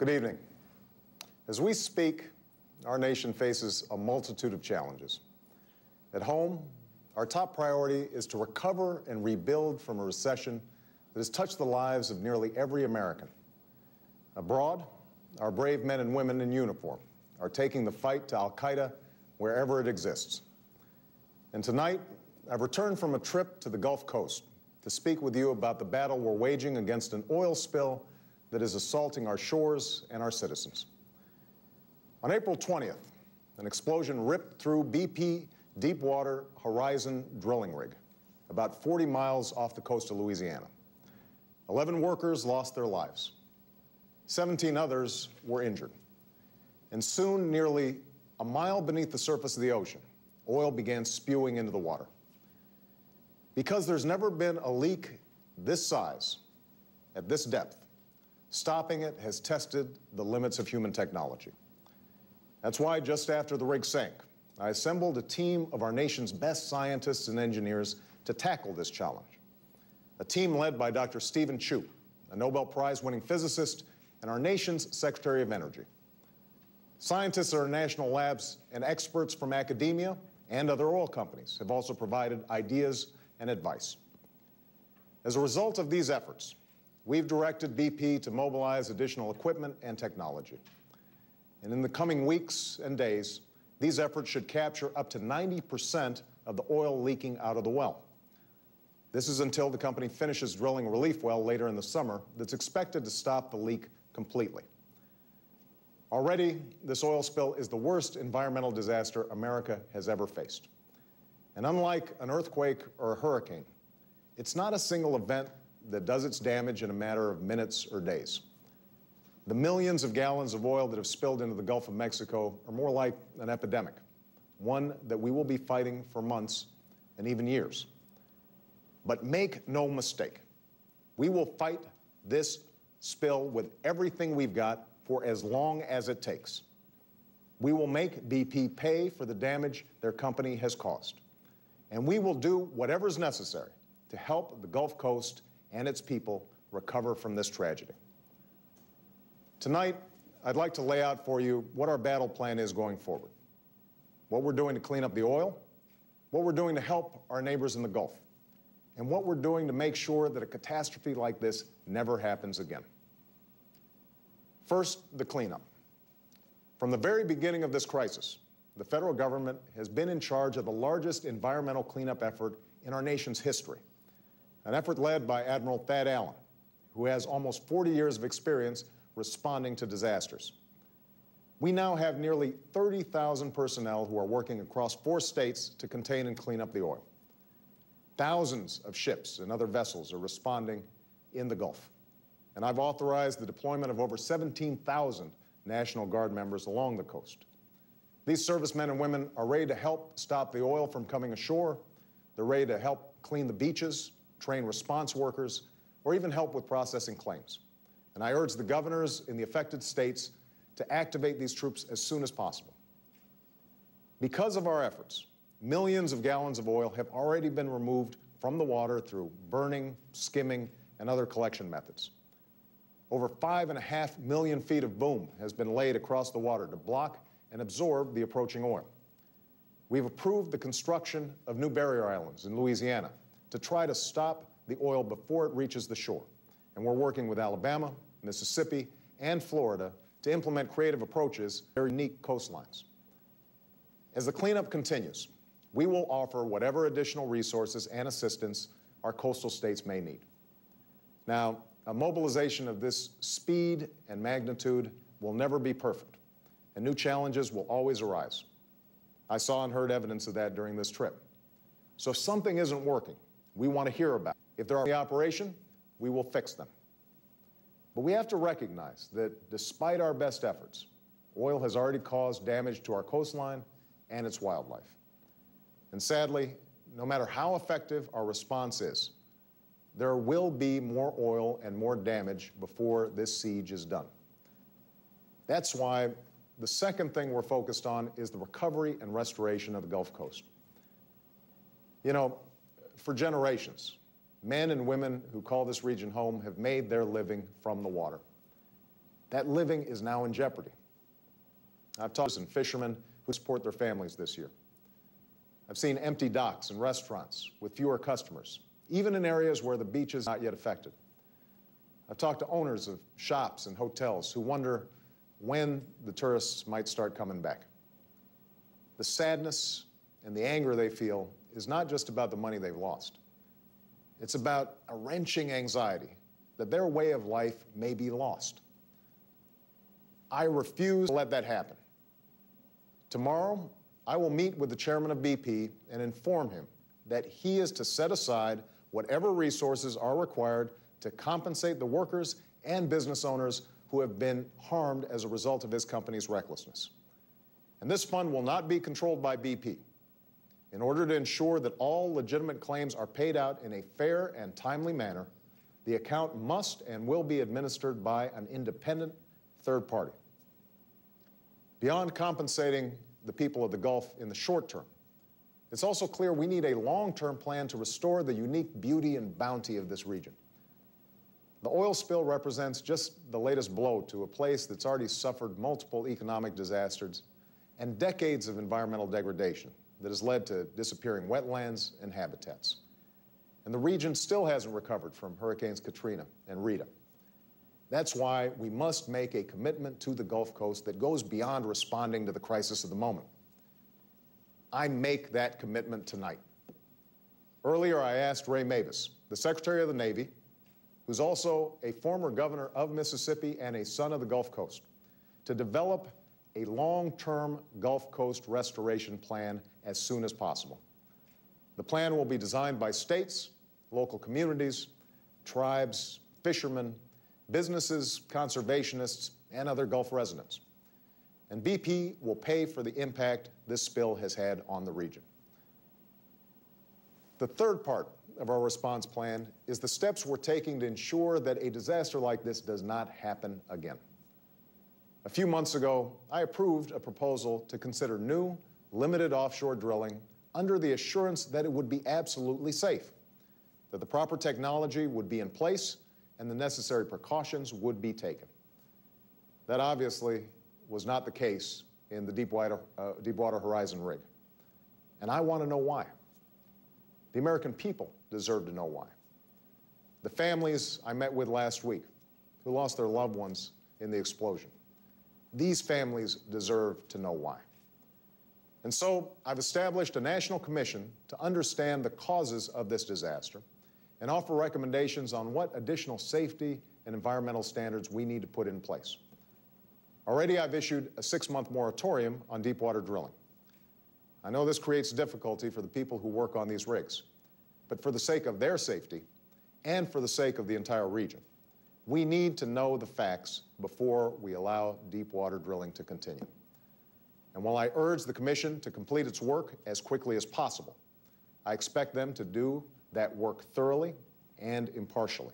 Good evening. As we speak, our nation faces a multitude of challenges. At home, our top priority is to recover and rebuild from a recession that has touched the lives of nearly every American. Abroad, our brave men and women in uniform are taking the fight to al-Qaeda wherever it exists. And tonight, I've returned from a trip to the Gulf Coast to speak with you about the battle we're waging against an oil spill that is assaulting our shores and our citizens. On April 20th, an explosion ripped through BP Deepwater Horizon drilling rig, about 40 miles off the coast of Louisiana. 11 workers lost their lives. 17 others were injured. And soon, nearly a mile beneath the surface of the ocean, oil began spewing into the water. Because there's never been a leak this size, at this depth, stopping it has tested the limits of human technology. That's why just after the rig sank, I assembled a team of our nation's best scientists and engineers to tackle this challenge. A team led by Dr. Stephen Chu, a Nobel Prize-winning physicist and our nation's Secretary of Energy. Scientists at our national labs and experts from academia and other oil companies have also provided ideas and advice. As a result of these efforts, we've directed BP to mobilize additional equipment and technology. And in the coming weeks and days, these efforts should capture up to 90% of the oil leaking out of the well. This is until the company finishes drilling a relief well later in the summer that's expected to stop the leak completely. Already, this oil spill is the worst environmental disaster America has ever faced. And unlike an earthquake or a hurricane, it's not a single event that does its damage in a matter of minutes or days. The millions of gallons of oil that have spilled into the Gulf of Mexico are more like an epidemic, one that we will be fighting for months and even years. But make no mistake, we will fight this spill with everything we've got for as long as it takes. We will make BP pay for the damage their company has caused. And we will do whatever's necessary to help the Gulf Coast and its people recover from this tragedy. Tonight, I'd like to lay out for you what our battle plan is going forward, what we're doing to clean up the oil, what we're doing to help our neighbors in the Gulf, and what we're doing to make sure that a catastrophe like this never happens again. First, the cleanup. From the very beginning of this crisis, the federal government has been in charge of the largest environmental cleanup effort in our nation's history, an effort led by Admiral Thad Allen, who has almost 40 years of experience responding to disasters. We now have nearly 30,000 personnel who are working across 4 states to contain and clean up the oil. Thousands of ships and other vessels are responding in the Gulf. And I've authorized the deployment of over 17,000 National Guard members along the coast. These servicemen and women are ready to help stop the oil from coming ashore. They're ready to help clean the beaches, train response workers, or even help with processing claims. And I urge the governors in the affected states to activate these troops as soon as possible. Because of our efforts, millions of gallons of oil have already been removed from the water through burning, skimming, and other collection methods. Over 5.5 million feet of boom has been laid across the water to block and absorb the approaching oil. We've approved the construction of new barrier islands in Louisiana to try to stop the oil before it reaches the shore. And we're working with Alabama, Mississippi, and Florida to implement creative approaches to their unique coastlines. As the cleanup continues, we will offer whatever additional resources and assistance our coastal states may need. Now, a mobilization of this speed and magnitude will never be perfect, and new challenges will always arise. I saw and heard evidence of that during this trip. So if something isn't working, we want to hear about it. If there are the operation, we will fix them. But we have to recognize that despite our best efforts, oil has already caused damage to our coastline and its wildlife. And sadly, no matter how effective our response is, there will be more oil and more damage before this siege is done. That's why the second thing we're focused on is the recovery and restoration of the Gulf Coast. You know, for generations, men and women who call this region home have made their living from the water. That living is now in jeopardy. I've talked to fishermen who support their families this year. I've seen empty docks and restaurants with fewer customers, even in areas where the beach is not yet affected. I've talked to owners of shops and hotels who wonder when the tourists might start coming back. The sadness and the anger they feel is not just about the money they've lost. It's about a wrenching anxiety that their way of life may be lost. I refuse to let that happen. Tomorrow, I will meet with the chairman of BP and inform him that he is to set aside whatever resources are required to compensate the workers and business owners who have been harmed as a result of his company's recklessness. And this fund will not be controlled by BP. In order to ensure that all legitimate claims are paid out in a fair and timely manner, the account must and will be administered by an independent third party. Beyond compensating the people of the Gulf in the short term, it's also clear we need a long-term plan to restore the unique beauty and bounty of this region. The oil spill represents just the latest blow to a place that's already suffered multiple economic disasters and decades of environmental degradation that has led to disappearing wetlands and habitats. And the region still hasn't recovered from Hurricanes Katrina and Rita. That's why we must make a commitment to the Gulf Coast that goes beyond responding to the crisis of the moment. I make that commitment tonight. Earlier, I asked Ray Mabus, the Secretary of the Navy, who's also a former governor of Mississippi and a son of the Gulf Coast, to develop a long-term Gulf Coast restoration plan as soon as possible. The plan will be designed by states, local communities, tribes, fishermen, businesses, conservationists, and other Gulf residents. And BP will pay for the impact this spill has had on the region. The third part of our response plan is the steps we're taking to ensure that a disaster like this does not happen again. A few months ago, I approved a proposal to consider new, limited offshore drilling under the assurance that it would be absolutely safe, that the proper technology would be in place and the necessary precautions would be taken. That obviously was not the case in the Deepwater Horizon rig. And I want to know why. The American people deserve to know why. The families I met with last week who lost their loved ones in the explosion, these families deserve to know why. And so I've established a national commission to understand the causes of this disaster and offer recommendations on what additional safety and environmental standards we need to put in place. Already I've issued a 6-month moratorium on deepwater drilling. I know this creates difficulty for the people who work on these rigs, but for the sake of their safety and for the sake of the entire region, we need to know the facts before we allow deepwater drilling to continue. And while I urge the Commission to complete its work as quickly as possible, I expect them to do that work thoroughly and impartially.